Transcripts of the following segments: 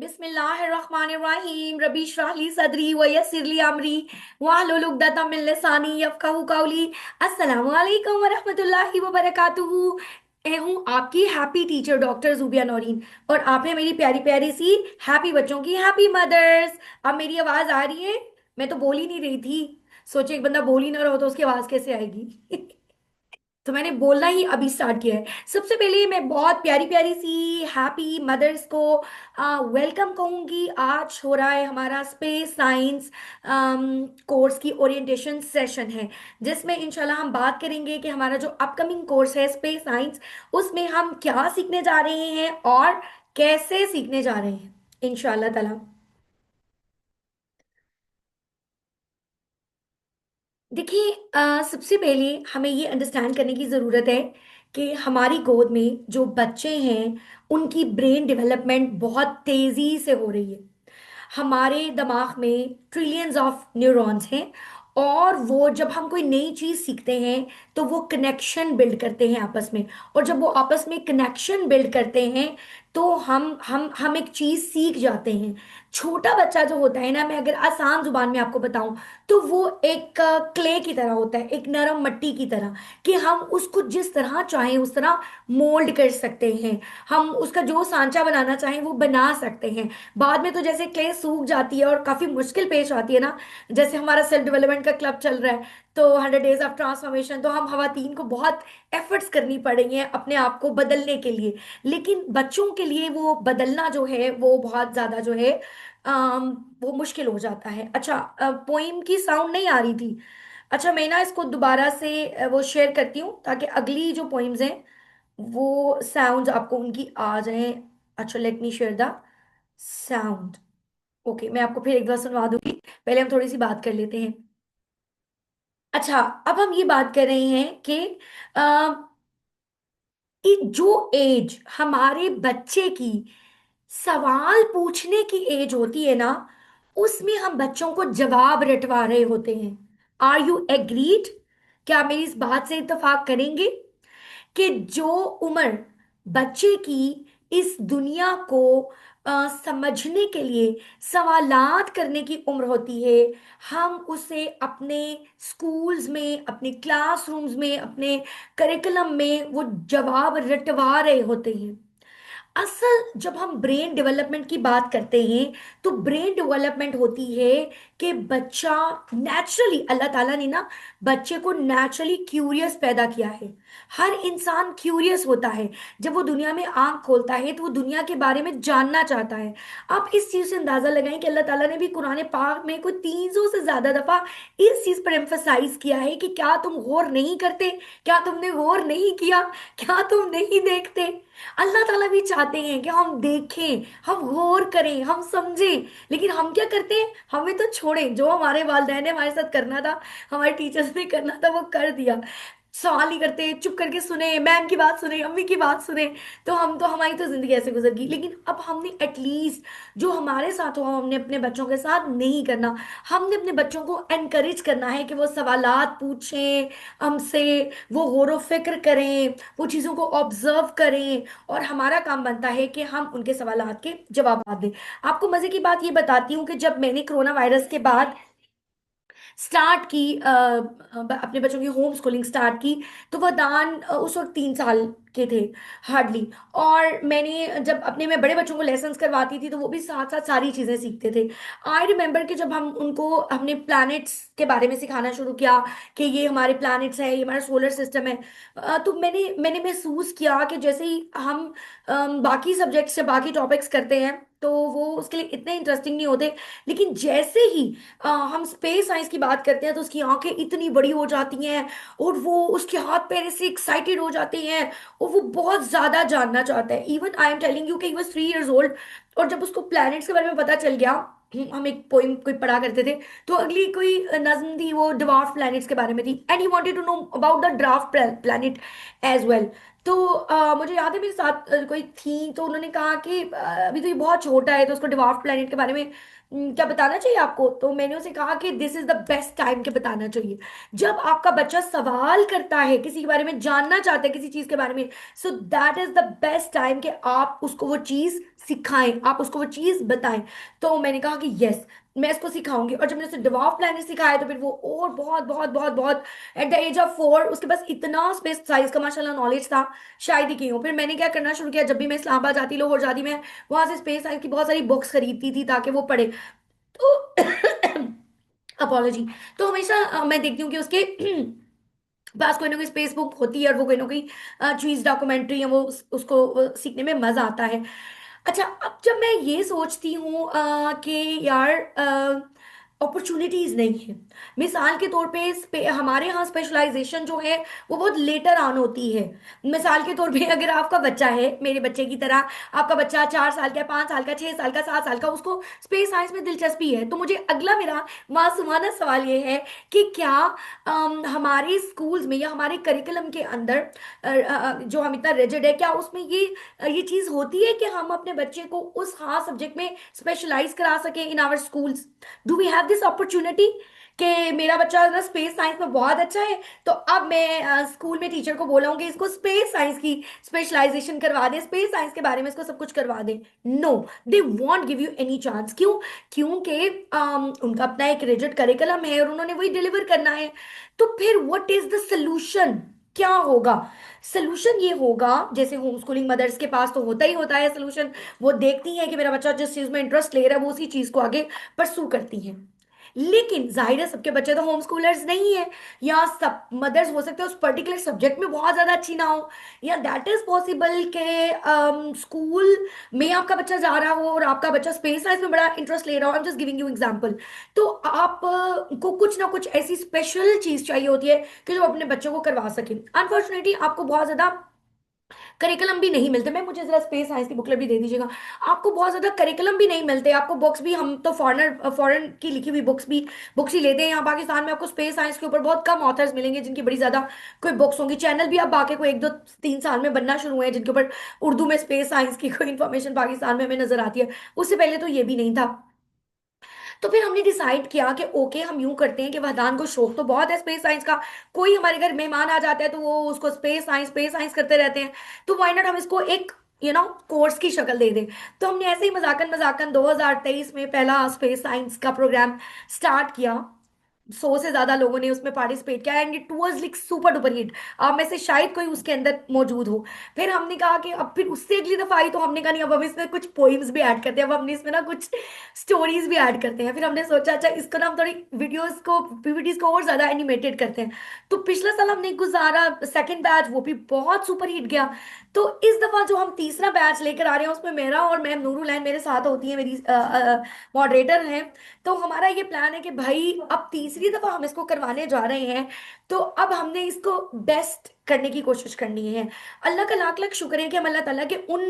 बिस्मिल्लाहिर्रहमानिर्रहीम रबी इश्रह ली सदरी वयस्सिर ली अमरी वाहलुल उक़दतम मिन लिसानी यफ़क़हू क़ौली। अस्सलामु अलैकुम व रहमतुल्लाहि व बरकातुहू। मैं हूँ आपकी happy teacher doctor Zubia Naureen. और आपने मेरी प्यारी प्यारी सी हैप्पी बच्चों की हैप्पी मदर्स। अब मेरी आवाज आ रही है? मैं तो बोल ही नहीं रही थी। सोचे एक बंदा बोल ही ना रहा हो तो उसकी आवाज कैसे आएगी। तो मैंने बोलना ही अभी स्टार्ट किया है। सबसे पहले मैं बहुत प्यारी प्यारी सी हैप्पी मदर्स को वेलकम कहूंगी। आज हो रहा है हमारा स्पेस साइंस कोर्स की ओरिएंटेशन सेशन है, जिसमें इंशाल्लाह हम बात करेंगे कि हमारा जो अपकमिंग कोर्स है स्पेस साइंस, उसमें हम क्या सीखने जा रहे हैं और कैसे सीखने जा रहे हैं इंशाल्लाह ताला। देखिए, सबसे पहले हमें ये अंडरस्टैंड करने की ज़रूरत है कि हमारी गोद में जो बच्चे हैं उनकी ब्रेन डेवलपमेंट बहुत तेज़ी से हो रही है। हमारे दिमाग में ट्रिलियंस ऑफ न्यूरॉन्स हैं, और वो जब हम कोई नई चीज़ सीखते हैं तो वो कनेक्शन बिल्ड करते हैं आपस में। और जब वो आपस में कनेक्शन बिल्ड करते हैं तो हम एक चीज़ सीख जाते हैं। छोटा बच्चा जो होता है ना, मैं अगर आसान जुबान में आपको बताऊं, तो वो एक क्ले की तरह होता है, एक नरम मिट्टी की तरह, कि हम उसको जिस तरह चाहें उस तरह मोल्ड कर सकते हैं। हम उसका जो सांचा बनाना चाहें वो बना सकते हैं। बाद में तो जैसे क्ले सूख जाती है और काफी मुश्किल पेश आती है ना, जैसे हमारा सेल्फ डेवलपमेंट का क्लब चल रहा है, तो 100 डेज ऑफ ट्रांसफॉर्मेशन, तो हम खवातीन को बहुत एफर्ट्स करनी पड़ेंगे अपने आप को बदलने के लिए। लेकिन बच्चों के लिए वो बदलना जो है वो बहुत ज्यादा जो है वो मुश्किल हो जाता है। अच्छा, पोइम की साउंड नहीं आ रही थी। अच्छा, मैं ना इसको दोबारा से वो शेयर करती हूँ ताकि अगली जो पोइम्स हैं वो साउंड आपको उनकी आ जाए। अच्छा, let me share the sound. Okay, मैं आपको फिर एक बार सुनवा दूंगी। पहले हम थोड़ी सी बात कर लेते हैं। अच्छा, अब हम ये बात कर रहे हैं कि कि जो एज हमारे बच्चे की सवाल पूछने की एज होती है ना, उसमें हम बच्चों को जवाब रटवा रहे होते हैं। Are you agreed? क्या मेरी इस बात से इत्तेफाक करेंगे कि जो उम्र बच्चे की इस दुनिया को समझने के लिए सवालात करने की उम्र होती है, हम उसे अपने स्कूल्स में, अपने क्लासरूम्स में, अपने करिकुलम में वो जवाब रटवा रहे होते हैं। असल जब हम ब्रेन डेवलपमेंट की बात करते हैं तो ब्रेन डेवलपमेंट होती है कि बच्चा नेचुरली, अल्लाह ताला ने ना बच्चे को नेचुरली क्यूरियस पैदा किया है। हर इंसान क्यूरियस होता है। जब वो दुनिया में आंख खोलता है तो वो दुनिया के बारे में जानना चाहता है। आप इस चीज से अंदाजा लगाएं कि अल्लाह ताला ने भी कुरान पाक में कोई 300 से ज्यादा दफा इस चीज पर एम्फसाइज किया है कि क्या तुम गौर नहीं करते, क्या तुमने गौर नहीं किया, क्या तुम नहीं देखते। अल्लाह ताला भी चाहते हैं कि हम देखें, हम गौर करें, हम समझें। लेकिन हम क्या करते हैं? हमें तो छोड़ें, जो हमारे वालिदैन ने हमारे साथ करना था, हमारे टीचर्स ने करना था, वो कर दिया। सवाल नहीं करते, चुप करके सुने, मैम की बात सुने, अम्मी की बात सुने। तो हम तो, हमारी तो जिंदगी ऐसे गुजर गई। लेकिन अब हमने एटलीस्ट जो हमारे साथ हो, हमने अपने बच्चों के साथ नहीं करना। हमने अपने बच्चों को एनकरेज करना है कि वो सवालात पूछें हमसे, वो गौर व फिक्र करें, वो चीज़ों को ऑब्जर्व करें, और हमारा काम बनता है कि हम उनके सवालात के जवाब दें। आपको मजे की बात ये बताती हूँ कि जब मैंने कोरोना वायरस के बाद स्टार्ट की अपने बच्चों की होम स्कूलिंग स्टार्ट की, तो वह दान उस वक्त 3 साल के थे हार्डली। और मैंने जब अपने मैं बड़े बच्चों को लेसन्स करवाती थी तो वो भी साथ साथ सारी चीज़ें सीखते थे। आई रिमेम्बर कि जब हम उनको हमने प्लैनेट्स के बारे में सिखाना शुरू किया कि ये हमारे प्लैनेट्स है, ये हमारा सोलर सिस्टम है, तो मैंने मैंने महसूस किया कि जैसे ही हम बाकी सब्जेक्ट्स से बाकी टॉपिक्स करते हैं तो वो उसके लिए इतने इंटरेस्टिंग नहीं होते। लेकिन जैसे ही हम स्पेस साइंस की बात करते हैं तो उसकी आंखें इतनी बड़ी हो जाती हैं, और वो उसके हाथ पैर से एक्साइटेड हो जाते हैं, और वो बहुत ज्यादा जानना चाहता है। Even I am telling you कि ही वाज 3 इयर्स ओल्ड। और जब उसको प्लैनेट्स के बारे में पता चल गया, हम एक पोइम कोई पढ़ा करते थे, तो अगली कोई नज्म थी, वो ड्वार्फ प्लैनेट्स के बारे में थी, and he wanted to know about the dwarf planet as well. तो मुझे याद है मेरे साथ कोई थी, तो उन्होंने कहा कि अभी तो ये बहुत छोटा है, तो उसको डिवार्फ प्लेनेट के बारे में क्या बताना चाहिए आपको? तो मैंने उसे कहा कि this is the best time के बताना चाहिए। जब आपका बच्चा सवाल करता है, किसी के बारे में जानना चाहता है, किसी चीज के बारे में, so that is the best time कि आप उसको वो चीज सिखाएं, आप उसको वो चीज बताएं। तो मैंने कहा कि यस, मैं इसको सिखाऊंगी। और जब मैंने उसे डिवार्फ प्लेनेट सिखाया, तो फिर वो और बहुत बहुत बहुत बहुत, एट द एज ऑफ 4 उसके पास इतना स्पेस साइज का माशाल्लाह नॉलेज था, शायद ही की हूँ। फिर मैंने क्या करना शुरू किया, जब भी मैं इस्लामाबाद जाती, लाहौर जाती, मैं वहां से स्पेस साइंस की बहुत सारी बुक्स खरीदती थी ताकि वो पढ़े। तो अपॉलोजी। तो हमेशा मैं देखती हूँ कि उसके पास कोई ना कोई स्पेस बुक होती है, और वो कोई ना कोई चीज डॉक्यूमेंट्री है, वो उसको सीखने में मजा आता है। अच्छा, अब जब मैं ये सोचती हूँ कि यार अपॉर्चुनिटीज नहीं है, मिसाल के तौर पे हमारे यहाँ स्पेशलाइजेशन जो है वो बहुत लेटर ऑन होती है। मिसाल के तौर पे अगर आपका बच्चा है, मेरे बच्चे की तरह, आपका बच्चा 4 साल का, 5 साल का, 6 साल का, 7 साल का, उसको स्पेस साइंस में दिलचस्पी है, तो मुझे अगला मेरा मासूमाना सवाल ये है कि क्या हमारे स्कूल्स में या हमारे करिकुलम के अंदर जो हम इतना रिजिड है, क्या उसमें ये चीज होती है कि हम अपने बच्चे को उस खास सब्जेक्ट में स्पेशलाइज करा सकें in our schools? Do we have this opportunity कि मेरा बच्चा ना स्पेस साइंस में बहुत अच्छा है, तो अब मैं स्कूल में टीचर को बोला हूं कि इसको स्पेस साइंस की स्पेशलाइजेशन करवा दें, स्पेस साइंस के बारे में इसको सब कुछ करवा दें? No, they won't give you any chance. क्यों? क्योंकि उनका अपना एक रिजिड करिकुलम है और उन्होंने वही डिलीवर करना है। तो फिर व्हाट इज द सोल्यूशन? क्या होगा? सोल्यूशन ये होगा, जैसे होम स्कूलिंग मदर्स के पास तो होता ही होता है सोल्यूशन। वो देखती है कि मेरा बच्चा जिस चीज में इंटरेस्ट ले रहा है वो उसी चीज को आगे परसू करती हैं। लेकिन जाहिर है सबके बच्चे तो होम स्कूलर्स नहीं है, या सब मदर्स हो सकते हैं उस पर्टिकुलर सब्जेक्ट में बहुत ज्यादा अच्छी ना हो, या दैट इज पॉसिबल के स्कूल में आपका बच्चा जा रहा हो और आपका बच्चा स्पेस साइंस में बड़ा इंटरेस्ट ले रहा हो। I am just giving you example. तो आप को कुछ ना कुछ ऐसी स्पेशल चीज चाहिए होती है कि जो अपने बच्चों को करवा सके। अनफॉर्चुनेटली आपको बहुत ज्यादा करिकुलम भी नहीं मिलते। मैं मुझे जरा स्पेस साइंस की बुकलेट भी दे दीजिएगा। आपको बहुत ज्यादा करिकुलम भी नहीं मिलते, आपको बुक्स भी, हम तो फॉरेन की लिखी हुई बुक्स ही लेते हैं। यहाँ पाकिस्तान में आपको स्पेस साइंस के ऊपर बहुत कम ऑथर्स मिलेंगे जिनकी बड़ी ज्यादा कोई बुक्स होंगी। चैनल भी अब बाकी कोई 1 2 3 साल में बनना शुरू हुए हैं जिनके ऊपर उर्दू में स्पेस साइंस की कोई इन्फॉर्मेशन पाकिस्तान में हमें नजर आती है। उससे पहले तो ये भी नहीं था। तो फिर हमने डिसाइड किया कि ओके, हम यूं करते हैं कि वहदान को शौक तो बहुत है स्पेस साइंस का, कोई हमारे घर मेहमान आ जाता है तो वो उसको स्पेस साइंस करते रहते हैं, तो व्हाई नॉट हम इसको एक कोर्स की शक्ल दे दें। तो हमने ऐसे ही मजाकन मजाकन 2023 में पहला स्पेस साइंस का प्रोग्राम स्टार्ट किया। 100 से ज्यादा लोगों ने उसमें पार्टिसिपेट किया and it was like super duper hit. आप में से शायद कोई उसके अंदर मौजूद हो। फिर हमने कहा कि अब फिर उससे अगली दफा आई तो हमने कहा नहीं, अब हम इसमें कुछ पोइम्स भी ऐड करते हैं, अब हमने इसमें ना कुछ स्टोरीज भी ऐड करते हैं। फिर हमने सोचा अच्छा इसको ना हम थोड़ी वीडियोस को, पीपीटीज को और ज्यादा एनिमेटेड करते हैं। तो पिछला साल हमने गुजारा सेकंड बैच, वो भी बहुत सुपर हिट गया। तो इस दफा जो हम तीसरा बैच लेकर आ रहे हैं उसमें मेरा और मैम नूरुलैन मेरे साथ होती है, मेरी मॉडरेटर हैं। तो हमारा ये प्लान है कि भाई अब तीसरी दफा हम इसको करवाने जा रहे हैं, तो अब हमने इसको बेस्ट करने की कोशिश करनी है। अल्लाह का लाख लाख शुक्र है कि हम अल्लाह ताला के उन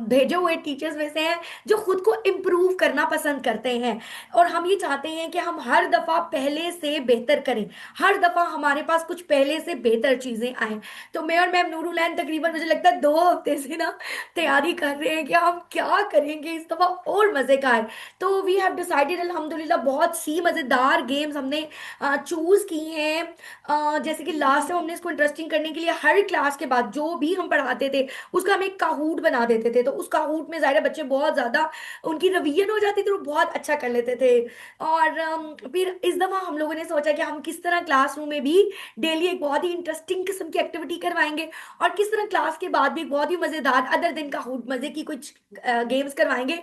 भेजे हुए टीचर्स में से हैं जो खुद को इम्प्रूव करना पसंद करते हैं। और हम ये चाहते हैं कि हम हर दफा पहले से बेहतर करें, हर दफा हमारे पास कुछ पहले से बेहतर चीजें आए। तो मैं और मैम नूरुलैन तकरीबन मुझे लगता है 2 हफ्ते से ना तैयारी कर रहे हैं कि हम क्या करेंगे इस दफा और मजे का है। तो वी हैव डिसाइडेड अल्हम्दुलिल्लाह बहुत सी मजेदार गेम्स हमने चूज की हैं। जैसे कि लास्ट टाइम हमने इसको इंटरेस्टिंग करने के लिए हर क्लास के बाद जो भी हम पढ़ाते थे उसका हम एक काहूट बना देते थे। तो उस काहूट में ज़ाहिर है बच्चे बहुत ज़्यादा उनकी रवैयत हो जाती थी, वो बहुत अच्छा कर लेते थे। और फिर इस दफ़ा हम लोगों ने सोचा कि हम किस तरह क्लासरूम में भी डेली एक बहुत ही इंटरेस्टिंग किस्म की एक्टिविटी करवाएंगे, और किस तरह क्लास के बाद भी एक बहुत ही मज़ेदार अदर दिन काहूट मज़े की कुछ गेम्स करवाएंगे,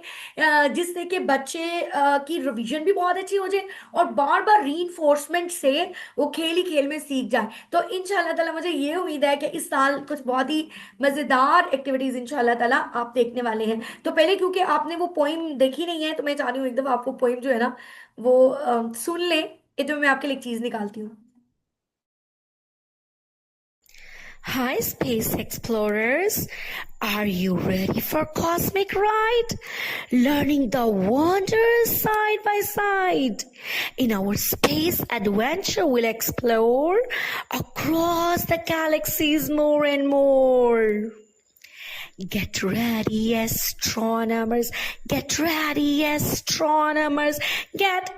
जिससे कि बच्चे की रिवीजन भी बहुत अच्छी हो जाए और बार बार रीइंफोर्समेंट से वो खेल ही खेल में सीख जाए। तो इंशाल्लाह ताला मुझे ये उम्मीद है कि इस साल कुछ बहुत ही मजेदार एक्टिविटीज इंशाल्लाह ताला आप देखने वाले हैं। तो पहले क्योंकि आपने वो पोइम देखी नहीं है, तो मैं चाह रही हूँ एक दफा आपको पोइम जो है ना वो सुन ले। ये तो मैं आपके लिए एक चीज निकालती हूँ। Hi, space explorers. Are you ready for cosmic ride? Learning the wonders side by side. In our space adventure, we'll explore across the galaxies more and more. Get ready, astronomers. Get ready, astronomers. Get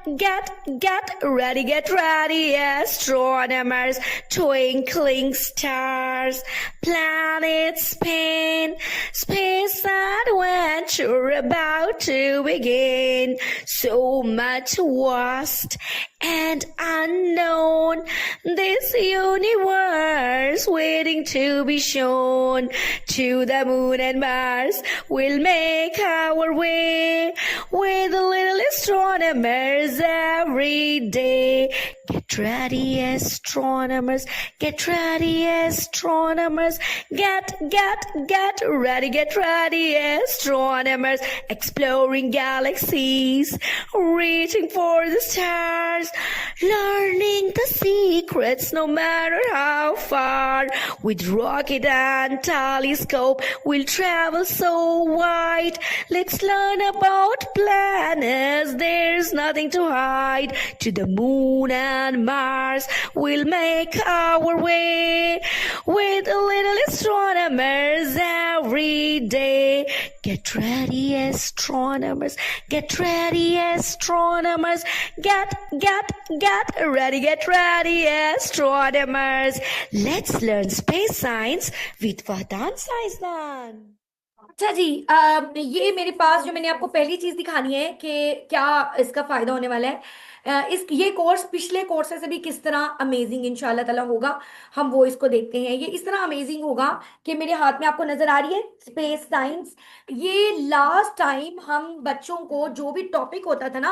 ready, astronomers. Twinkling stars, planets spin. Space adventure about to begin. So much vast and unknown. This universe waiting to be shown. To the moon and Mars we'll make our way with the little astronomers every day. Get ready, astronomers. Get ready, astronomers. Get ready, astronomers. Exploring galaxies, reaching for the stars, learning the secrets no matter how far. With rocket and telescope, we'll travel so wide. Let's learn about planets, there's nothing to hide. To the moon and Mars, we'll make our way with little astronomers every day. Get ready, astronomers. Get ready, astronomers. Get ready, astronomers. Let's learn space science with Vardhan Saisnan. अच्छा जी, ये मेरे पास जो मैंने आपको पहली चीज दिखानी है कि क्या इसका फायदा होने वाला है। इस ये कोर्स पिछले कोर्स से भी किस तरह अमेजिंग इंशाल्लाह ताला होगा, हम वो इसको देखते हैं। ये इस तरह अमेजिंग होगा कि मेरे हाथ में आपको नजर आ रही है स्पेस साइंस। ये लास्ट टाइम हम बच्चों को जो भी टॉपिक होता था ना,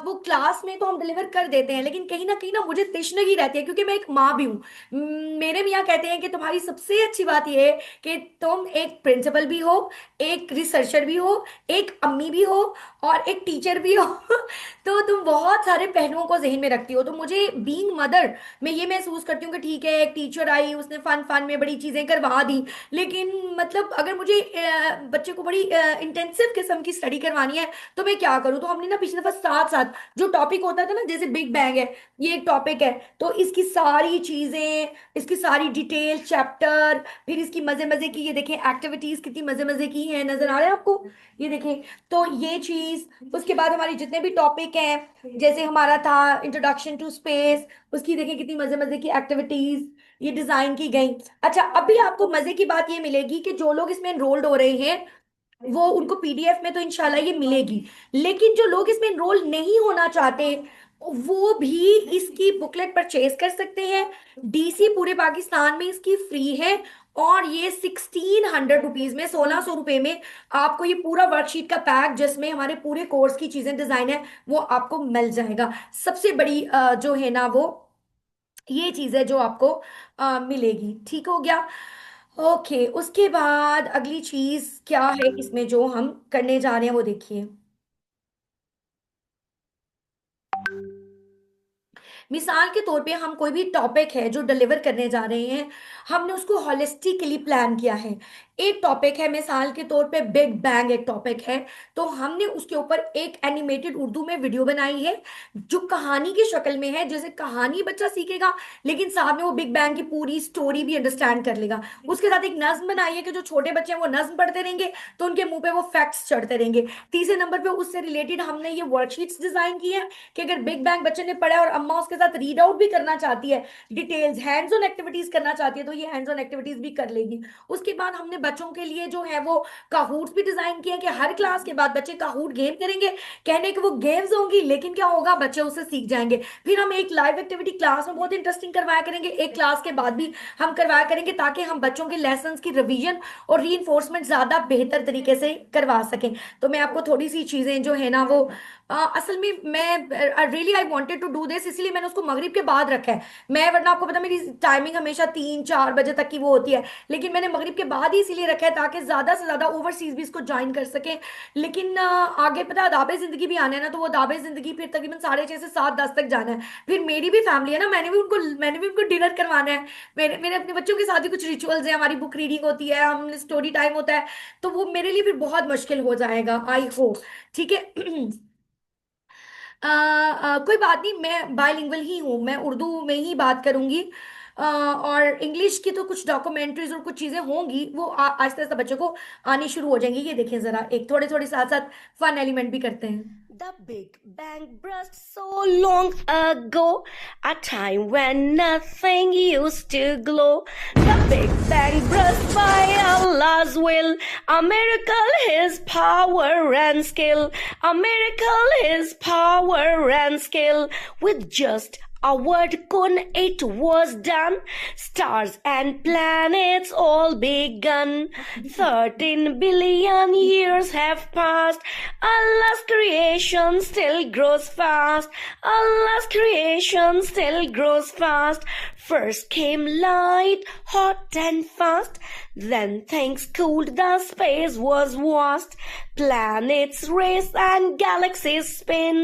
वो क्लास में तो हम डिलीवर कर देते हैं, लेकिन कहीं ना मुझे तशनगी रहती है, क्योंकि मैं एक माँ भी हूँ। मेरे मियाँ कहते हैं कि तुम्हारी सबसे अच्छी बात ये है कि तुम एक प्रिंसिपल भी हो, एक रिसर्चर भी हो, एक अम्मी भी हो, और एक टीचर भी हो। तो तुम बहुत सारे पहलुओं को जहन में रखती हो। तो मुझे बीइंग मदर मैं ये महसूस करती हूँ कि ठीक है, एक टीचर आई, उसने फन फन में बड़ी चीजें करवा दी, लेकिन मतलब अगर मुझे बच्चे को बड़ी इंटेंसिव किस्म की स्टडी करवानी है तो मैं क्या करूँ। तो हमने ना पिछली दफा साथ साथ जो टॉपिक होता था ना, जैसे बिग बैंग है, ये एक टॉपिक है, तो इसकी सारी चीजें, इसकी सारी डिटेल चैप्टर, फिर इसकी मजे मजे की, ये देखें एक्टिविटीज कितनी मजे मजे की हैं, नजर आ रहा है आपको, ये देखें। तो ये चीज, उसके बाद हमारे जितने भी टॉपिक हैं, जैसे हमारा था इंट्रोडक्शन टू स्पेस, उसकी देखें कितनी मजे मजे की एक्टिविटीज ये डिजाइन की गई। अच्छा, अभी आपको मजे की बात ये मिलेगी कि जो लोग इसमें एनरोल्ड हो रहे हैं वो, उनको पीडीएफ में तो इंशाल्लाह ये मिलेगी, लेकिन जो लोग इसमें एनरोल नहीं होना चाहते वो भी इसकी बुकलेट परचेज कर सकते हैं। डीसी पूरे पाकिस्तान में इसकी फ्री है, और ये 1600 रुपीज में, 1600 रुपए में आपको ये पूरा वर्कशीट का पैक जिसमें हमारे पूरे कोर्स की चीजें डिजाइन है वो आपको मिल जाएगा। सबसे बड़ी जो है ना वो ये चीज है जो आपको मिलेगी। ठीक हो गया। ओके, उसके बाद अगली चीज क्या है इसमें जो हम करने जा रहे हैं वो देखिए। मिसाल के तौर पे हम कोई भी टॉपिक है जो डिलीवर करने जा रहे हैं, हमने उसको हॉलिस्टिकली प्लान किया है। एक टॉपिक है, मिसाल के तौर पे बिग बैंग एक टॉपिक है, तो हमने उसके ऊपर एक एनिमेटेड उर्दू में वीडियो बनाई है जो कहानी की शक्ल में है। जैसे कहानी बच्चा सीखेगा, लेकिन साथ में वो बिग बैंग की पूरी स्टोरी भी अंडरस्टैंड कर लेगा। उसके साथ एक नज्म बनाई है कि जो छोटे बच्चे हैं वो नज्म पढ़ते रहेंगे तो उनके मुंह पे वो फैक्ट्स चढ़ते रहेंगे। तीसरे नंबर पे उससे रिलेटेड हमने ये वर्कशीट्स डिजाइन की है कि अगर बिग बैंग बच्चे ने पढ़ा है और अम्मा उसके साथ रीड आउट भी करना चाहती है, डिटेल्स हैंड्स ऑन एक्टिविटीज करना चाहती है, तो ये हैंड्स ऑन एक्टिविटीज भी कर लेगी। उसके बाद हमने बच्चों के लिए जो है वो काहूट्स भी डिजाइन किए हैं कि हर क्लास के बाद बच्चे काहूट गेम करेंगे। कहने कि वो गेम्स होंगी, लेकिन क्या होगा, बच्चे उससे सीख जाएंगे। फिर हम एक लाइव एक्टिविटी क्लास में बहुत इंटरेस्टिंग करवाया करेंगे, एक क्लास के बाद भी हम करवाया करेंगे, ताकि हम बच्चों के लेसन की रिवीजन और री ज्यादा बेहतर तरीके से करवा सकें। तो मैं आपको थोड़ी सी चीजें जो है ना वो असल में मैं really I wanted to do this, इसलिए मैंने उसको मगरिब के बाद रखा है। मैं, वरना आपको पता मेरी टाइमिंग हमेशा 3-4 बजे तक की वो होती है, लेकिन मैंने मगरिब के बाद ही इसीलिए रखा है ताकि ज्यादा से ज्यादा ओवरसीज भी इसको ज्वाइन कर सके। लेकिन आगे पता है दावे जिंदगी भी आना है ना, तो वो दावे जिंदगी फिर तकरीबन 6:30 से 7:10 तक जाना है। फिर मेरी भी फैमिली है ना, मैंने भी उनको डिनर करवाना है। मेरे मेरे अपने बच्चों के साथ भी कुछ रिचुअल्स हैं, हमारी बुक रीडिंग होती है, हम स्टोरी टाइम होता है। तो वो मेरे लिए फिर बहुत मुश्किल हो जाएगा, आई होप। ठीक है। कोई बात नहीं, मैं बायलिंगुअल ही हूँ, मैं उर्दू में ही बात करूंगी। और इंग्लिश की तो कुछ डॉक्यूमेंट्रीज और कुछ चीजें होंगी, वो आहिस्ता आहिस्ता बच्चों को आनी शुरू हो जाएंगी। ये देखें जरा, एक थोड़े थोड़े साथ साथ फन एलिमेंट भी करते हैं। The Big Bang burst so long ago, a time when nothing used to glow. The Big Bang burst by Allah's will, a miracle His power and skill, a miracle His power and skill. With just a word kun it was done. Stars and planets all begun. 13 billion years have passed. Allah's creation still grows fast. Allah's creation still grows fast. First came light, hot and fast. Then things cooled, the space was vast. Planets race and galaxies spin.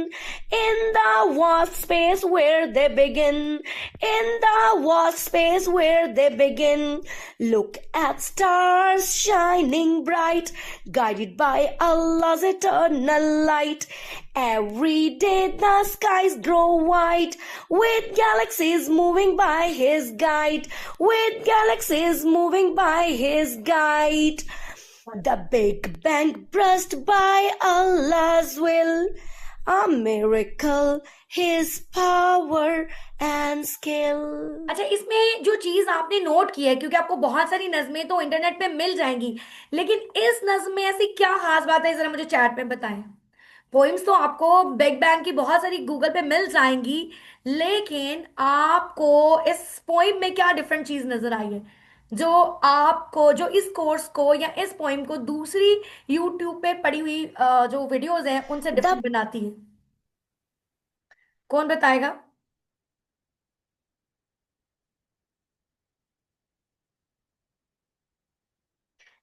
In the vast space where they begin. In the vast space where they begin. Look at stars shining bright, guided by Allah's eternal light. Every day the skies grow white, with galaxies moving by His guide. With galaxies moving by His guide. The Big Bang burst by Allah's will, a miracle His power and skill. अच्छा, इसमें जो चीज आपने note की है, क्योंकि आपको बहुत सारी नज़में तो इंटरनेट पे मिल जाएंगी, लेकिन इस नज़्म में ऐसी क्या खास बात है, जरा मुझे चैट में बताएं। पोइम्स तो आपको बिग बैंग की बहुत सारी गूगल पे मिल जाएंगी, लेकिन आपको इस पोइम में क्या डिफरेंट चीज नजर आई है, जो आपको, जो इस कोर्स को या इस पोइम को दूसरी यूट्यूब पे पड़ी हुई जो वीडियोस हैं उनसे The डिफरेंट बनाती है? कौन बताएगा?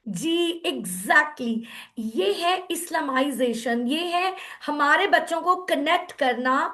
जी, एग्जैक्टली exactly। ये है इस्लामाइजेशन, ये है हमारे बच्चों को कनेक्ट करना।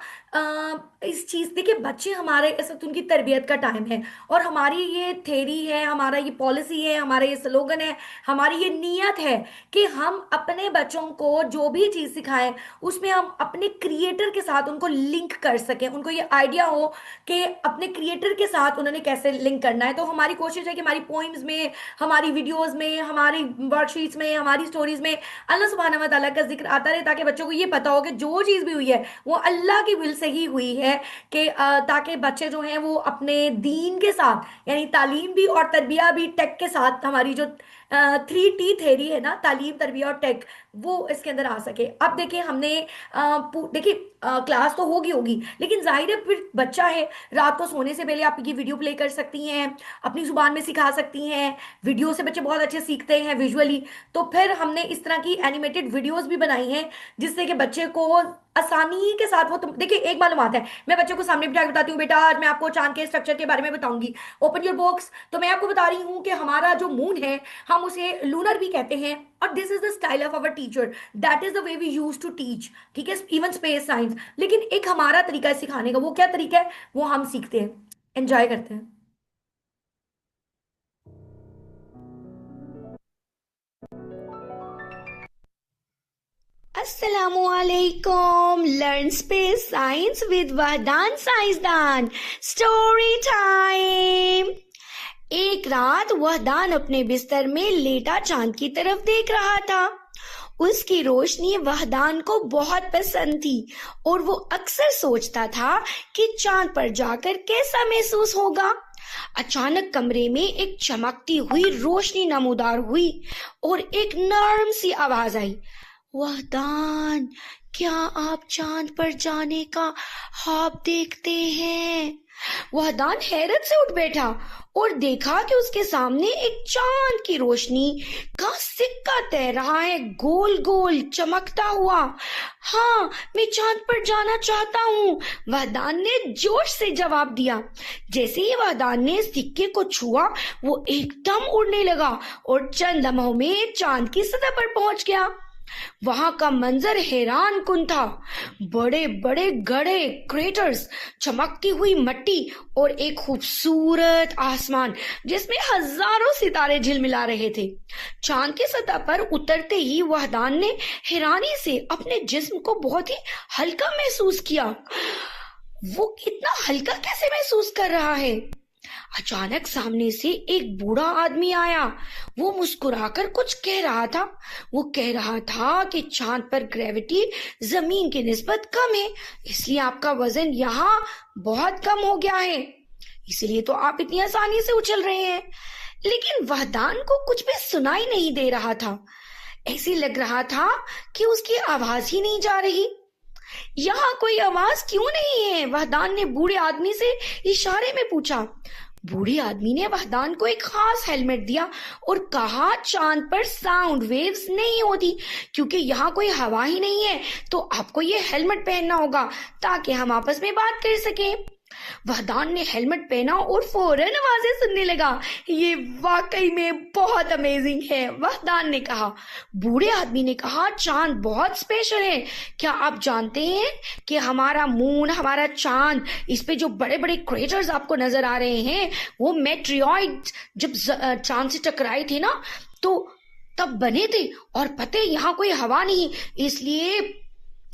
इस चीज, देखिए बच्चे हमारे, इस वक्त उनकी तरबियत का टाइम है, और हमारी ये थेरी है, हमारा ये पॉलिसी है, हमारा ये स्लोगन है, हमारी ये नीयत है कि हम अपने बच्चों को जो भी चीज सिखाएं उसमें हम अपने क्रिएटर के साथ उनको लिंक कर सकें, उनको ये आइडिया हो कि अपने क्रिएटर के साथ उन्होंने कैसे लिंक करना है। तो हमारी कोशिश है कि हमारी पोइम्स में, हमारी वीडियोस में, हमारी वर्कशीट्स में, हमारी स्टोरीज में अल्लाह सुब्हानहू व तआला का जिक्र आता रहे, ताकि बच्चों को ये पता हो कि जो चीज भी हुई है वो अल्लाह की विल से ही हुई है, कि ताकि बच्चे जो हैं वो अपने दीन के साथ, यानी तालीम भी और तरबिया भी टेक के साथ, हमारी जो 3T थेरी है ना, तालीम तरबिया और टेक, वो इसके अंदर आ सके। अब देखिए हमने देखिए क्लास तो होगी, लेकिन जाहिर है फिर बच्चा है, रात को सोने से पहले आप ये वीडियो प्ले कर सकती हैं, अपनी जुबान में सिखा सकती हैं। वीडियो से बच्चे बहुत अच्छे सीखते हैं विजुअली, तो फिर हमने इस तरह की एनिमेटेड वीडियोस भी बनाई हैं, जिससे कि बच्चे को आसानी के साथ वो, तुम देखिए एक मालूमात है, मैं बच्चों को सामने बिठा के बताती हूँ, बेटा आज मैं आपको चांद के स्ट्रक्चर के बारे में बताऊंगी, ओपन योर बॉक्स। तो मैं आपको बता रही हूँ कि हमारा जो मून है, हम उसे लूनर भी कहते हैं, और this is the style of our teacher, that is the way we use to teach. ठीक है, इवन स्पेस साइंस। लेकिन एक हमारा तरीका है सिखाने का, वो क्या तरीका है, वो हम सीखते हैं, एंजॉय करते हैं। Assalamu alaikum. Learn space science with Vahdan Saizdan. Story time. एक रात वहदान अपने बिस्तर में लेटा चांद की तरफ देख रहा था। उसकी रोशनी वहदान को बहुत पसंद थी और वो अक्सर सोचता था कि चांद पर जाकर कैसा महसूस होगा। अचानक कमरे में एक चमकती हुई रोशनी नमूदार हुई और एक नर्म सी आवाज आई, वहदान, क्या आप चांद पर जाने का ख्वाब देखते हैं? वहदान हैरत से उठ बैठा और देखा कि उसके सामने एक चांद की रोशनी का सिक्का तैर रहा है, गोल गोल चमकता हुआ। हाँ, मैं चांद पर जाना चाहता हूँ, वहदान ने जोश से जवाब दिया। जैसे ही वहदान ने सिक्के को छुआ, वो एकदम उड़ने लगा और चंद लम्हों में चांद की सतह पर पहुंच गया। वहां का मंजर हैरान कुन था। बड़े बड़े गड्ढे, क्रेटर्स, चमकती हुई मिट्टी और एक खूबसूरत आसमान जिसमें हजारों सितारे झिलमिला रहे थे। चांद की सतह पर उतरते ही वहदान ने हैरानी से अपने जिस्म को बहुत ही हल्का महसूस किया। वो इतना हल्का कैसे महसूस कर रहा है? अचानक सामने से एक बूढ़ा आदमी आया। वो मुस्कुराकर कुछ कह रहा था। वो कह रहा था कि चांद पर ग्रेविटी जमीन की निस्बत कम है, इसलिए आपका वजन यहाँ बहुत कम हो गया है, इसलिए तो आप इतनी आसानी से उछल रहे हैं। लेकिन वहदान को कुछ भी सुनाई नहीं दे रहा था। ऐसे लग रहा था कि उसकी आवाज ही नहीं जा रही। यहाँ कोई आवाज क्यों नहीं है? वहदान ने बूढ़े आदमी से इशारे में पूछा। बूढ़े आदमी ने वहदान को एक खास हेलमेट दिया और कहा, चांद पर साउंड वेव्स नहीं होती क्योंकि यहाँ कोई हवा ही नहीं है, तो आपको ये हेलमेट पहनना होगा ताकि हम आपस में बात कर सकें। वहदान ने हेलमेट पहना और फौरन आवाजें सुनने लगा। ये वाकई में बहुत अमेजिंग है, वहदान ने कहा। बूढ़े आदमी ने कहा, चांद बहुत स्पेशल है। क्या आप जानते हैं कि हमारा मून, हमारा चांद, इस पे जो बड़े बड़े क्रेटर्स आपको नजर आ रहे हैं, वो मेट्रियोइड जब चांद से टकराए थे ना, तो तब बने थे। और पता है, यहाँ कोई हवा नहीं, इसलिए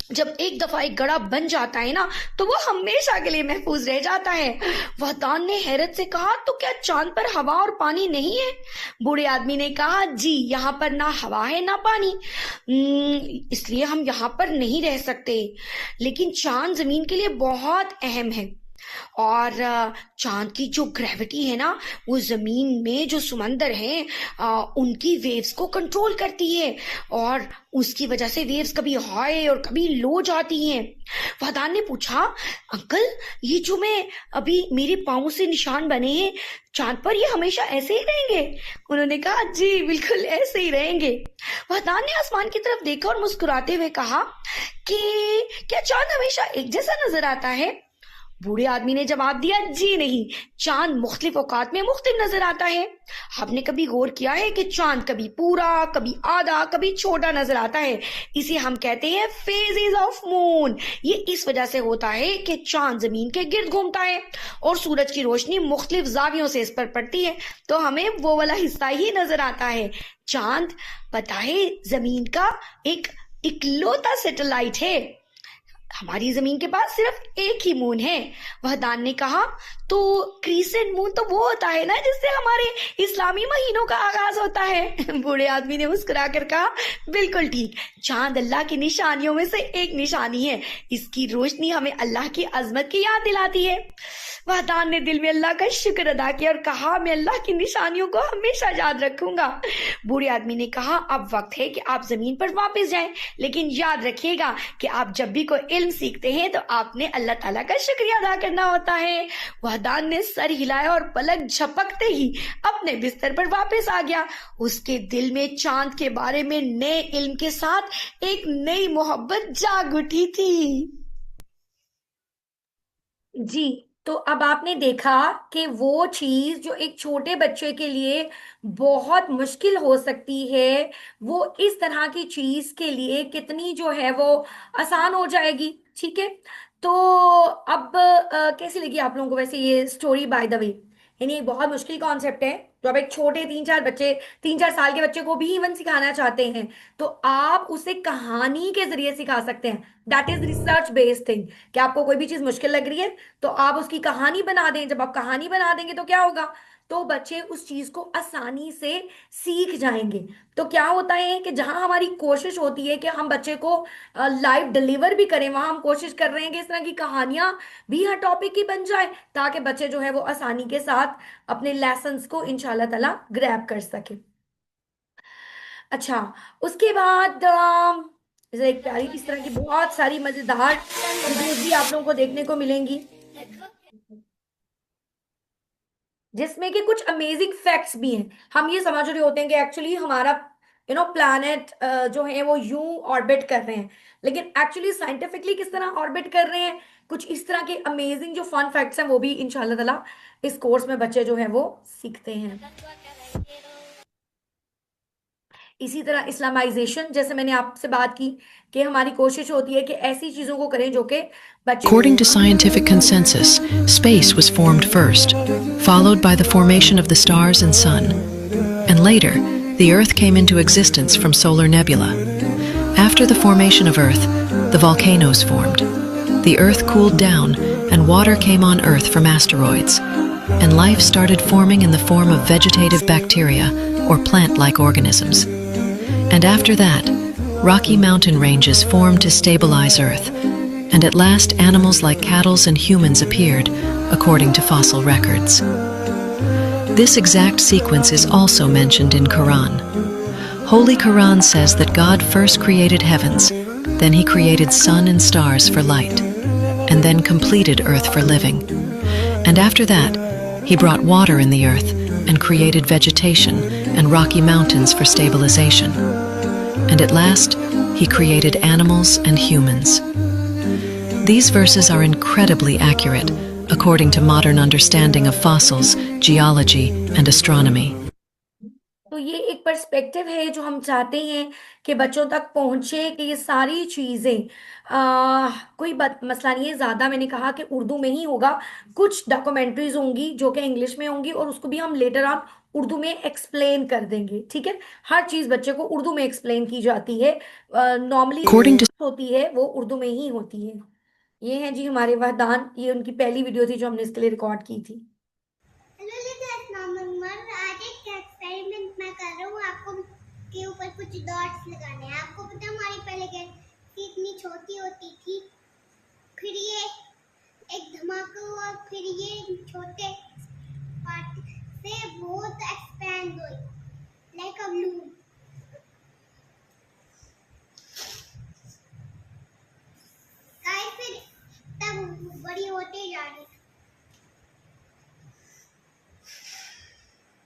जब एक दफा एक गड़ा बन जाता है ना, तो वो हमेशा के लिए महफूज रह जाता है। वहदान ने हैरत से कहा, तो क्या चांद पर हवा और पानी नहीं है? बूढ़े आदमी ने कहा, जी, यहाँ पर ना हवा है ना पानी, इसलिए हम यहाँ पर नहीं रह सकते। लेकिन चांद जमीन के लिए बहुत अहम है और चांद की जो ग्रेविटी है ना, वो जमीन में जो समंदर है उनकी वेव्स को कंट्रोल करती है और उसकी वजह से वेव्स कभी हाई और कभी लो जाती हैं। वहदान ने पूछा, अंकल, ये जो मैं अभी मेरे पाँव से निशान बने हैं चांद पर, ये हमेशा ऐसे ही रहेंगे? उन्होंने कहा, जी बिल्कुल ऐसे ही रहेंगे। वहदान ने आसमान की तरफ देखा और मुस्कुराते हुए कहा कि क्या चांद हमेशा एक जैसा नजर आता है? बूढ़े आदमी ने जवाब दिया, जी नहीं, चांद मुख्तलिफ औकात में मुख्तलिफ नजर आता है। आपने कभी गौर किया है कि चांद कभी पूरा, कभी आधा, कभी छोटा नजर आता है? इसे हम कहते हैं फेजेस ऑफ मून। ये इस वजह से होता है कि चांद जमीन के गिर्द घूमता है और सूरज की रोशनी मुख्तलिफ जावियों से इस पर पड़ती है, तो हमें वो वाला हिस्सा ही नजर आता है। चांद, पता है, जमीन का एक इकलौता सैटेलाइट है। हमारी जमीन के पास सिर्फ एक ही मून है। वहदान ने कहा, तो क्रीसेंट मून तो वो होता है ना जिससे हमारे इस्लामी महीनों का आगाज होता है? बूढ़े आदमी ने मुस्कुरा कर कहा, बिल्कुल ठीक, चांद अल्लाह की निशानियों में से एक निशानी है। इसकी रोशनी हमें अल्लाह की अजमत की याद दिलाती है। वहदान ने दिल में अल्लाह का शुक्र अदा किया और कहा, मैं अल्लाह की निशानियों को हमेशा याद रखूंगा। बूढ़े आदमी ने कहा, अब वक्त है कि आप जमीन पर वापस जाएं, लेकिन याद रखिएगा कि आप जब भी कोई इल्म सीखते हैं तो आपने अल्लाह ताला का शुक्रिया अदा करना होता है। वहदान ने सर हिलाया और पलक झपकते ही अपने बिस्तर पर वापस आ गया। उसके दिल में चांद के बारे में नए इल्म के साथ एक नई मोहब्बत जाग उठी थी। जी, तो अब आपने देखा कि वो चीज जो एक छोटे बच्चे के लिए बहुत मुश्किल हो सकती है, वो इस तरह की चीज के लिए कितनी जो है वो आसान हो जाएगी। ठीक है, तो अब कैसी लगी आप लोगों को वैसे ये स्टोरी, बाय द वे? यानी एक बहुत मुश्किल कॉन्सेप्ट है, तो आप एक छोटे 3-4 साल के बच्चे को भी इवन सिखाना चाहते हैं, तो आप उसे कहानी के जरिए सिखा सकते हैं। That is research based thing, कि आपको कोई भी चीज मुश्किल लग रही है तो आप उसकी कहानी बना दें। जब आप कहानी बना देंगे तो क्या होगा, तो बच्चे उस चीज को आसानी से सीख जाएंगे। तो क्या होता है कि जहां हमारी कोशिश होती है कि हम बच्चे को लाइव डिलीवर भी करें, वहां हम कोशिश कर रहे हैं कि इस तरह की कहानियां भी हर टॉपिक की बन जाए, ताकि बच्चे जो है वो आसानी के साथ अपने लेसन्स को इंशाल्लाह ताला ग्रैब कर सके। अच्छा, उसके बाद जैसे एक प्यारी, इस तरह की बहुत सारी मजेदार वीडियोस भी आप लोगों को देखने को मिलेंगी, जिसमें कि कुछ अमेजिंग फैक्ट्स भी हैं। हम ये समझ रहे होते हैं कि एक्चुअली हमारा प्लैनेट जो है वो यूं ऑर्बिट कर रहे हैं, लेकिन एक्चुअली साइंटिफिकली किस तरह ऑर्बिट कर रहे हैं, कुछ इस तरह के अमेजिंग जो फन फैक्ट्स हैं वो भी इंशाल्लाह ताला इस कोर्स में बच्चे जो है वो सीखते हैं। इसी तरह इस्लामाइजेशन, जैसे मैंने आपसे बात की कि हमारी कोशिश होती है कि ऐसी चीजों को करें जो कि बच्चे। According to scientific consensus, space was formed first, followed by the formation of the stars and sun. And later, the Earth came into existence from solar nebula. After the formation of Earth, the volcanoes formed. The Earth cooled down, and water came on Earth from asteroids. And life started forming in the form of vegetative bacteria, or plant-like organisms. And after that, rocky mountain ranges formed to stabilize Earth. And at last animals like cattle and humans appeared, according to fossil records. This exact sequence is also mentioned in Quran. Holy Quran says that God first created heavens, then he created sun and stars for light, and then completed earth for living. And after that, he brought water in the earth and created vegetation and rocky mountains for stabilization. And at last, he created animals and humans. These verses are incredibly accurate, according to modern understanding of fossils, geology, and astronomy. तो ये एक perspective है जो हम चाहते हैं कि बच्चों तक पहुंचे, कि ये सारी चीजें कोई मसला नहीं है। ज्यादा मैंने कहा कि उर्दू में ही होगा, कुछ डॉक्यूमेंट्रीज होंगी जो कि इंग्लिश में होंगी, और उसको भी हम लेटर ऑन उर्दू में एक्सप्लेन कर देंगे, ठीक है। हर चीज बच्चे को उर्दू में एक्सप्लेन की जाती है, नॉर्मली According to होती है वो उर्दू में ही होती है। ये हैं जी हमारे वहदान, ये उनकी पहली वीडियो थी जो हमने इसके लिए रिकॉर्ड की थी। आज एक एक्सपेरिमेंट मैं कर रहा हूँ, आपको के ऊपर कुछ डॉट्स लगाने हैं। आपको पता है हमारी पहले गैलेक्सी इतनी छोटी होती थी, फिर ये एक धमाका हुआ, फिर ये छोटे पार्ट से बहुत एक्सपेंड हुई लाइक अ ब्लू। फिर तब बड़ी होते जा रही।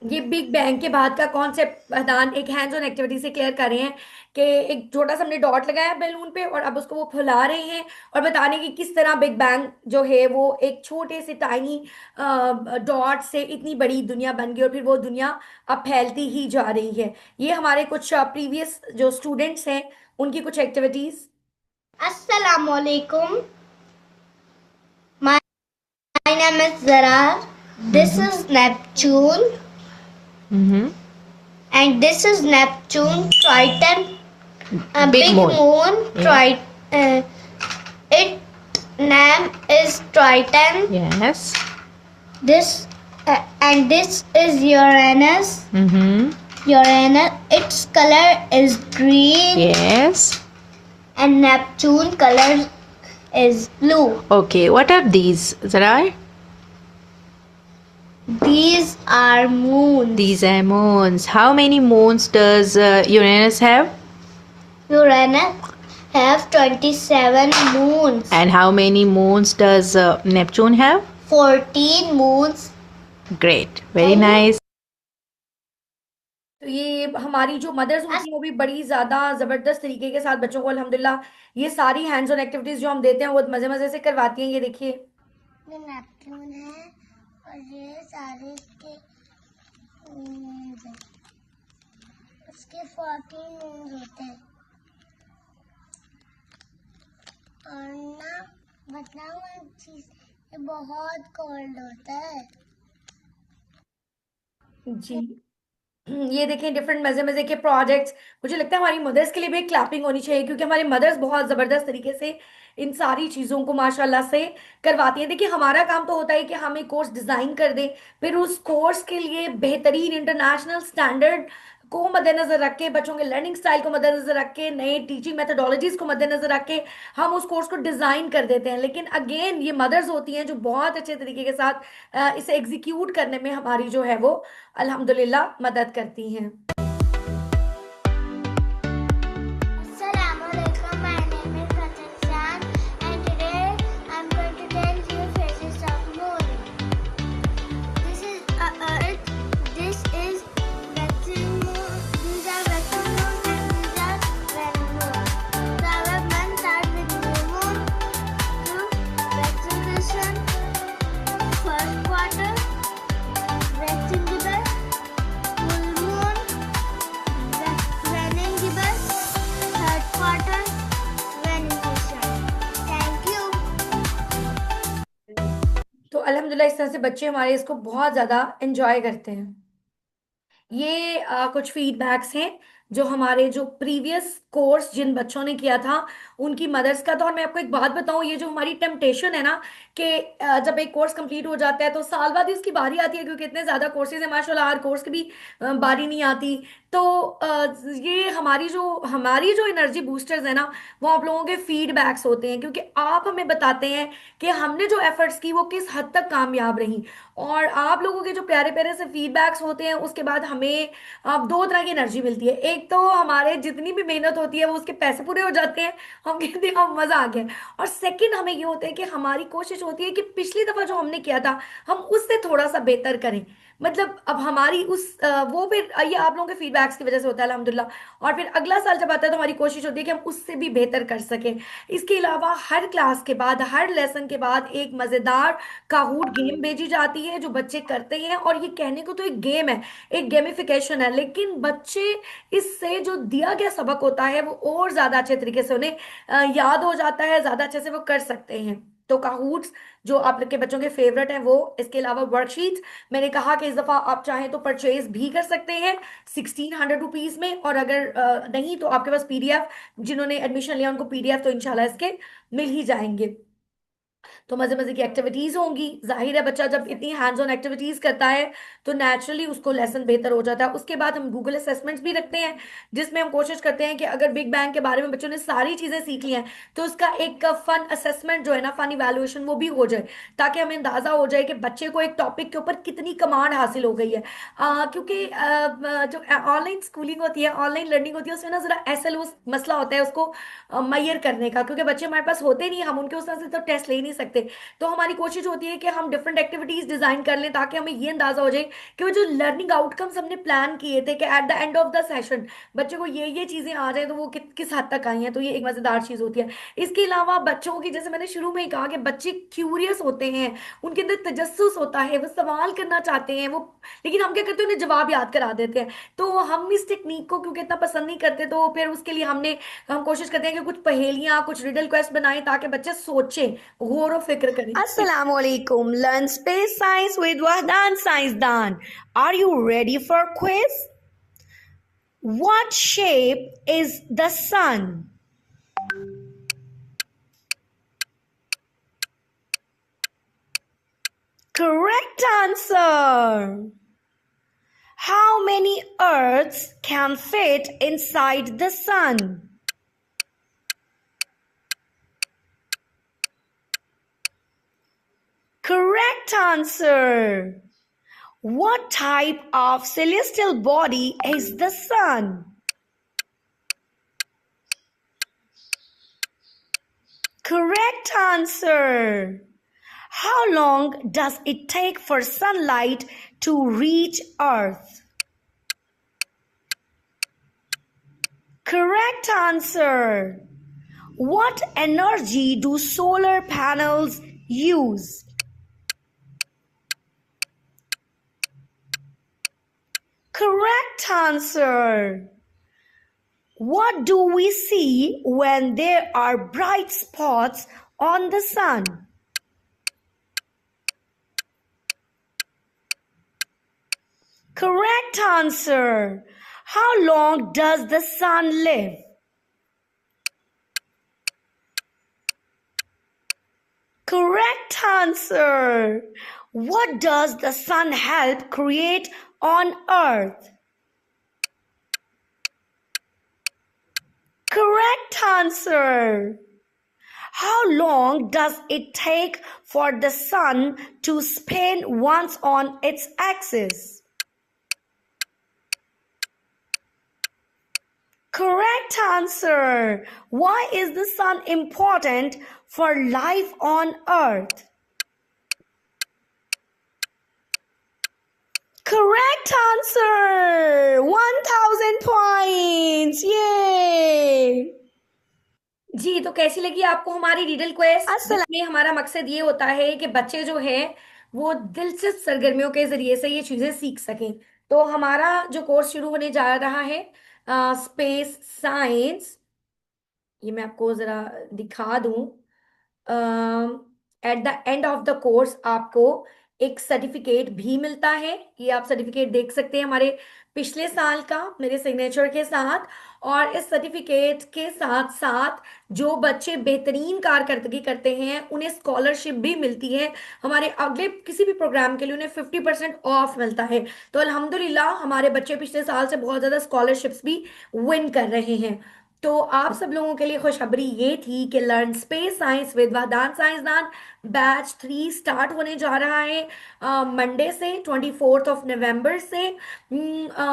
ये बिग बैंग के बाद का कॉन्सेप्ट वहदान एक हैंड्स ऑन एक्टिविटी से क्लियर कर रहे हैं कि एक छोटा सा हमने डॉट लगाया बैलून पे, और अब उसको वो फुला रहे हैं और बताने की किस तरह बिग बैंग जो है वो एक छोटे से टाइनी डॉट से इतनी बड़ी दुनिया बन गई, और फिर वो दुनिया अब फैलती ही जा रही है। ये हमारे कुछ प्रीवियस जो स्टूडेंट्स हैं उनकी कुछ एक्टिविटीज। अस्सलाम वालेकुम, my name is Zarar. This is Neptune. And this is Neptune, Triton, a big moon. Its name is Triton. Yes. This and this is Uranus. Uranus, its color is green. Yes. And Neptune color is blue. Okay. What are these, Zarar? These are moons. These are moons. How many moons does Uranus have? Uranus have 27 moons. And how many moons does Neptune have? 14 moons. Great. Very nice. तो ये हमारी जो mother's होती हैं वो भी बड़ी ज्यादा जबरदस्त तरीके के साथ बच्चों को अल्हम्दुलिल्लाह ये सारी हैंड्स ऑन एक्टिविटीज जो हम देते हैं वो मजे मजे से करवाती हैं। ये देखिए, ये नेपच्यून है और ये सारे इसके moons हैं। उसके 14 moons होते हैं। और ना बताऊँ एक चीज, ये बहुत कोल्ड होता है। जी ये देखें डिफरेंट मजे मजे के प्रोजेक्ट्स। मुझे लगता है हमारी मदर्स के लिए भी एक क्लैपिंग होनी चाहिए, क्योंकि हमारी मदर्स बहुत जबरदस्त तरीके से इन सारी चीजों को माशाल्लाह से करवाती हैं। देखिए हमारा काम तो होता है कि हम एक कोर्स डिजाइन कर दें, फिर उस कोर्स के लिए बेहतरीन इंटरनेशनल स्टैंडर्ड को मद्देनजर रख के, बच्चों के लर्निंग स्टाइल को मद्देनजर रख के, नए टीचिंग मेथोडोलॉजीज को मद्देनजर रख के हम उस कोर्स को डिजाइन कर देते हैं। लेकिन अगेन ये मदर्स होती हैं जो बहुत अच्छे तरीके के साथ इसे एग्जीक्यूट करने में हमारी जो है वो अल्हम्दुलिल्लाह मदद करती हैं। अस्सलामुअलैकुम, अल्हम्दुलिल्लाह इस तरह से बच्चे हमारे इसको बहुत ज़्यादा एंजॉय करते हैं। ये कुछ फीडबैक्स हैं जो हमारे जो प्रीवियस कोर्स जिन बच्चों ने किया था उनकी मदर्स का था। और मैं आपको एक बात बताऊं, ये जो हमारी टेम्पटेशन है ना कि जब एक कोर्स कंप्लीट हो जाता है तो साल बाद ही उसकी बारी आती है, क्योंकि इतने ज्यादा कोर्सेज है माशाल्लाह, हर कोर्स की भी बारी नहीं आती। तो ये हमारी जो एनर्जी बूस्टर्स है ना, वो आप लोगों के फीडबैक्स होते हैं, क्योंकि आप हमें बताते हैं कि हमने जो एफर्ट्स की वो किस हद तक कामयाब रही। और आप लोगों के जो प्यारे प्यारे से फीडबैक्स होते हैं उसके बाद हमें दो तरह की एनर्जी मिलती है। एक तो हमारे जितनी भी मेहनत होती है वो उसके पैसे पूरे हो जाते हैं, हम कहते हैं अब मजा आ गया। और सेकंड हमें ये होता है कि हमारी कोशिश होती है कि पिछली दफा जो हमने किया था हम उससे थोड़ा सा बेहतर करें। मतलब अब हमारी वो फिर ये आप लोगों के फीडबैक्स की वजह से होता है अल्हम्दुलिल्लाह। और फिर अगला साल जब आता है तो हमारी कोशिश होती है कि हम उससे भी बेहतर कर सकें। इसके अलावा हर क्लास के बाद, हर लेसन के बाद एक मजेदार काहूट गेम भेजी जाती है जो बच्चे करते हैं। और ये कहने को तो एक गेम है, एक गेमिफिकेशन है, लेकिन बच्चे इससे जो दिया गया सबक होता है वो और ज्यादा अच्छे तरीके से उन्हें याद हो जाता है, ज्यादा अच्छे से वो कर सकते हैं। तो काहूट्स जो आप लोग के बच्चों के फेवरेट हैं वो। इसके अलावा वर्कशीट्स मैंने कहा कि इस दफा आप चाहें तो परचेज भी कर सकते हैं 1600 रुपीज में। और अगर नहीं तो आपके पास पीडीएफ, जिन्होंने एडमिशन लिया उनको पीडीएफ तो इंशाल्लाह इसके मिल ही जाएंगे। तो मजे मजे की एक्टिविटीज होंगी। जाहिर है बच्चा जब इतनी हैंड्स ऑन एक्टिविटीज करता है तो नेचुरली उसको लेसन बेहतर हो जाता है। उसके बाद हम गूगल असेसमेंट्स भी रखते हैं, जिसमें हम कोशिश करते हैं कि अगर बिग बैंग के बारे में बच्चों ने सारी चीजें सीख ली हैं तो उसका एक फन असेसमेंट जो है ना, फन इवेल्युएशन, वो भी हो जाए, ताकि हमें अंदाजा हो जाए कि बच्चे को एक टॉपिक के ऊपर कितनी कमांड हासिल हो गई है। क्योंकि जो ऑनलाइन स्कूलिंग होती है, ऑनलाइन लर्निंग होती है, उसमें ना जरा ऐसा मसला होता है उसको मैयर करने का, क्योंकि बच्चे हमारे पास होते नहीं, हम उनके उस तरह से तो टेस्ट ले ही नहीं सकते। तो हमारी कोशिश होती है कि हम डिफरेंट एक्टिविटीज डिजाइन कर लें ताकि हमें ये अंदाजा हो जाए कि वो जो लर्निंग आउटकम्स हमने प्लान किए थे कि at the end of the session बच्चे को ये चीजें आ जाए तो वो किस हद तक आई हैं। तो ये एक मजेदार चीज होती है। इसके अलावा बच्चों की, जैसे मैंने शुरू में ही कहा कि बच्चे क्यूरियस होते हैं, उनके अंदर तजस्सुस होता है, वो सवाल करना चाहते हैं वो, लेकिन हम क्या करते हैं उन्हें जवाब याद करा देते हैं। तो हम इस टेक्निक को क्योंकि इतना पसंद नहीं करते, तो फिर उसके लिए हम कोशिश करते हैं कि कुछ पहेलियां, कुछ रिडल क्वेस्ट बनाएं ताकि बच्चे सोचें, गौर व फिक्र करें। Assalamu alaikum. Learn space science with Wahdan Science Dan. Are you ready for quiz? What shape is the sun? Correct answer. How many earths can fit inside the sun? Correct answer. What type of celestial body is the sun? Correct answer. How long does it take for sunlight to reach Earth? Correct answer. What energy do solar panels use? Correct answer. What do we see when there are bright spots on the sun? Correct answer. How long does the sun live? Correct answer. What does the sun help create on Earth? Correct answer. How long does it take for the sun to spin once on its axis? Correct answer. Why is the sun important for life on Earth? Correct answer. 1000 points. Yay! जी, तो कैसी लगी आपको हमारी riddle quest, अस्सलाम जिसमें हमारा मकसद ये होता है कि बच्चे जो है वो दिलचस्प सरगर्मियों के जरिए से ये चीजें सीख सकें। तो हमारा जो कोर्स शुरू होने जा रहा है स्पेस साइंस, ये मैं आपको जरा दिखा दूं। At the end of the course आपको एक सर्टिफिकेट भी मिलता है। ये आप सर्टिफिकेट देख सकते हैं हमारे पिछले साल का मेरे सिग्नेचर के साथ। और इस सर्टिफिकेट के साथ साथ जो बच्चे बेहतरीन कारकर्दगी करते हैं उन्हें स्कॉलरशिप भी मिलती है। हमारे अगले किसी भी प्रोग्राम के लिए उन्हें 50% ऑफ मिलता है। तो अल्हम्दुलिल्लाह हमारे बच्चे पिछले साल से बहुत ज़्यादा स्कॉलरशिप्स भी विन कर रहे हैं। तो आप सब लोगों के लिए खुशखबरी ये थी कि लर्न स्पेस साइंस विद वहदान साइंसदान बैच 3 स्टार्ट होने जा रहा है मंडे से 24 नवंबर से।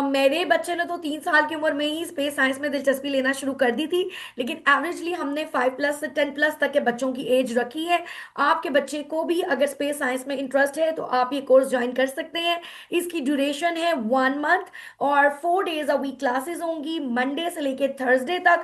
मेरे बच्चे ने तो 3 साल की उम्र में ही स्पेस साइंस में दिलचस्पी लेना शुरू कर दी थी, लेकिन एवरेजली हमने 5+ से 10+ तक के बच्चों की एज रखी है। आपके बच्चे को भी अगर स्पेस साइंस में इंटरेस्ट है तो आप ये कोर्स ज्वाइन कर सकते हैं। इसकी ड्यूरेशन है 1 मंथ और 4 डेज अ वीक क्लासेस होंगी, मंडे से लेके थर्सडे तक।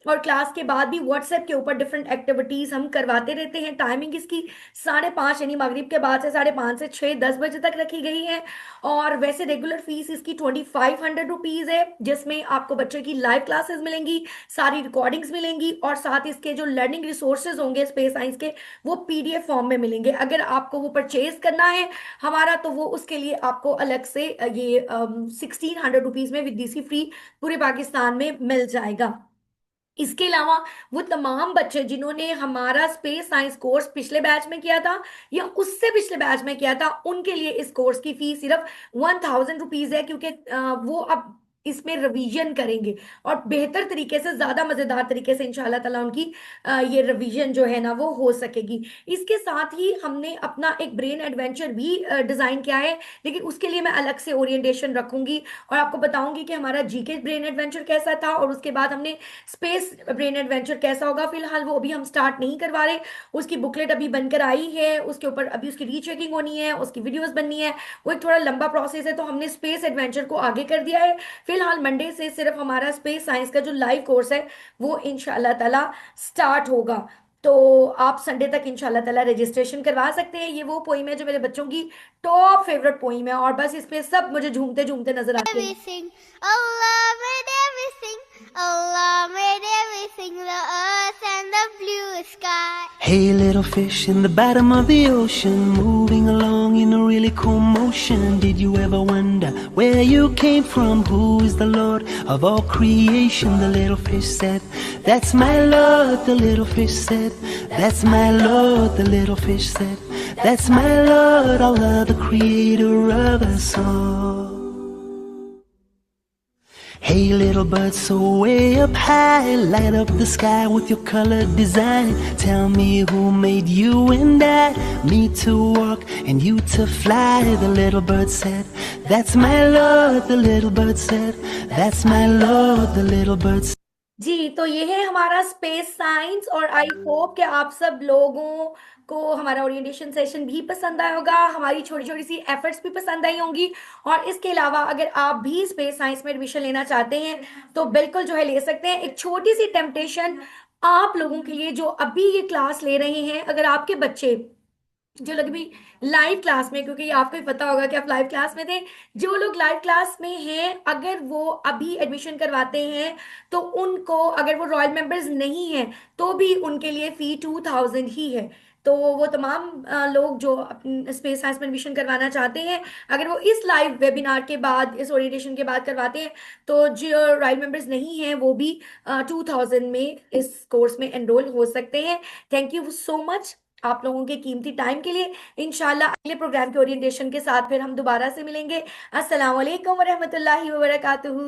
और क्लास के बाद भी व्हाट्सएप के ऊपर डिफरेंट एक्टिविटीज हम करवाते रहते हैं। टाइमिंग इसकी 5:30 यानी मगरिब के बाद से 5:30 से 6-10 बजे तक रखी गई है। और वैसे रेगुलर फीस इसकी 2500 रुपीज है, जिसमें आपको बच्चे की लाइव क्लासेस मिलेंगी, सारी रिकॉर्डिंग्स मिलेंगी और साथ इसके जो लर्निंग रिसोर्सेज होंगे स्पेस साइंस के वो PDF फॉर्म में मिलेंगे। अगर आपको वो परचेज करना है हमारा तो वो उसके लिए आपको अलग से ये 1600 रुपीज में विदेशी फ्री पूरे पाकिस्तान में मिल जाएगा। इसके अलावा वो तमाम बच्चे जिन्होंने हमारा स्पेस साइंस कोर्स पिछले बैच में किया था या उससे पिछले बैच में किया था उनके लिए इस कोर्स की फीस सिर्फ 1000 रुपीज है, क्योंकि वो अब इसमें रिवीजन करेंगे और बेहतर तरीके से ज्यादा मजेदार तरीके से इंशाल्लाह ताला उनकी ये रिवीजन जो है ना वो हो सकेगी। इसके साथ ही हमने अपना एक ब्रेन एडवेंचर भी डिजाइन किया है, लेकिन उसके लिए मैं अलग से ओरिएंटेशन रखूंगी और आपको बताऊंगी कि हमारा जीके ब्रेन एडवेंचर कैसा था और उसके बाद हमने स्पेस ब्रेन एडवेंचर कैसा होगा। फिलहाल वो अभी हम स्टार्ट नहीं करवा रहे। उसकी बुकलेट अभी बनकर आई है, उसके ऊपर अभी उसकी रीचेकिंग होनी है, उसकी वीडियोस बननी है। वो एक थोड़ा लंबा प्रोसेस है, तो हमने स्पेस एडवेंचर को आगे कर दिया है। फिलहाल मंडे से सिर्फ हमारा स्पेस साइंस का जो लाइव कोर्स है वो इंशाल्लाह ताला स्टार्ट होगा। तो आप संडे तक इंशाल्लाह ताला रजिस्ट्रेशन करवा सकते हैं। ये वो पोइम है जो मेरे बच्चों की टॉप फेवरेट पोइम है और बस इसमें सब मुझे झूमते झूमते नजर आते हैं। Everything, Allah made everything, Allah made everything, the earth and the blue sky. Hey, little fish in the bottom of the ocean, moving along in a really cool motion. Did you ever wonder where you came from? Who is the Lord of all creation? The little fish said, that's my Lord. The little fish said, that's my Lord. The little fish said, that's my Lord, Allah, the creator of us all. Hey, little bird, so way up high, light up the sky with your colored design. Tell me who made you and I, me to walk and you to fly. The little bird said, that's my Lord. The little bird said, that's my Lord. The little bird said, जी, तो ये है हमारा space science और I hope कि आप सब लोगों को हमारा ओरिएंटेशन सेशन भी पसंद आया होगा, हमारी छोटी छोटी सी एफर्ट्स भी पसंद आई होंगी। और इसके अलावा अगर आप भी स्पेस साइंस में एडमिशन लेना चाहते हैं तो बिल्कुल जो है ले सकते हैं। एक छोटी सी टेम्पटेशन आप लोगों के लिए जो अभी ये क्लास ले रहे हैं, अगर आपके बच्चे जो लोग भी लाइव क्लास में, क्योंकि आपको ही पता होगा कि आप लाइव क्लास में थे, जो लोग लाइव क्लास में हैं अगर वो अभी एडमिशन करवाते हैं तो उनको, अगर वो रॉयल मेंबर्स नहीं हैं तो भी उनके लिए फी 2000 ही है। तो वो तमाम लोग जो अपने स्पेस साइंस में एडमिशन करवाना चाहते हैं अगर वो इस लाइव वेबिनार के बाद, इस ओरिएंटेशन के बाद करवाते हैं तो जो रॉयल मेंबर्स नहीं हैं वो भी 2000 में इस कोर्स में एनरोल हो सकते हैं। थैंक यू सो मच आप लोगों के कीमती टाइम के लिए। इंशाल्लाह अगले प्रोग्राम के ओरिएंटेशन के साथ फिर हम दोबारा से मिलेंगे। अस्सलाम वालेकुम वरहमतुल्लाहि वबरकातुहू।